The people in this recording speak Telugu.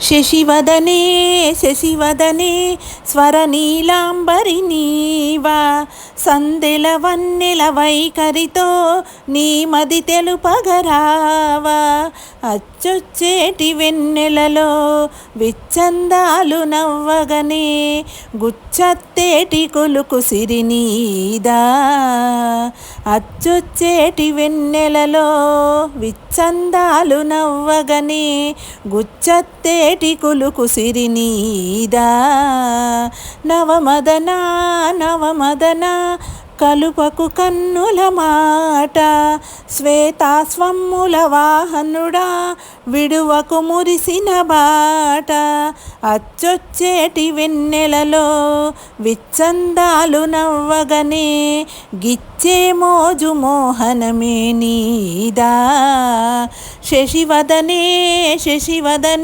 శశివదనే శశివదనే స్వరనీలాంబరి నీవా సందెల వన్నెల వైఖరితో నీ మది తెలుపగరావా అచ్చొచ్చేటి వెన్నెలలో విచ్చందాలు నవ్వగనే గుచ్చత్తేటి కొలుకు సిరినీదా అచ్చొచ్చేటి వెన్నెలలో విచ్చందాలు నవ్వగనే గుచ్చత్తేటి కొలుకు సిరినీదా నవమదన నవమదన కలుపకు కన్నుల మాట శ్వేతాస్వమ్ముల వాహనుడా విడువకు మురిసిన బాట అచ్చొచ్చేటి వెన్నెలలో విచ్చందాలు నవ్వగనే గిచ్చే మోజు మోహనమే నీదా శశివదనే శశివదనే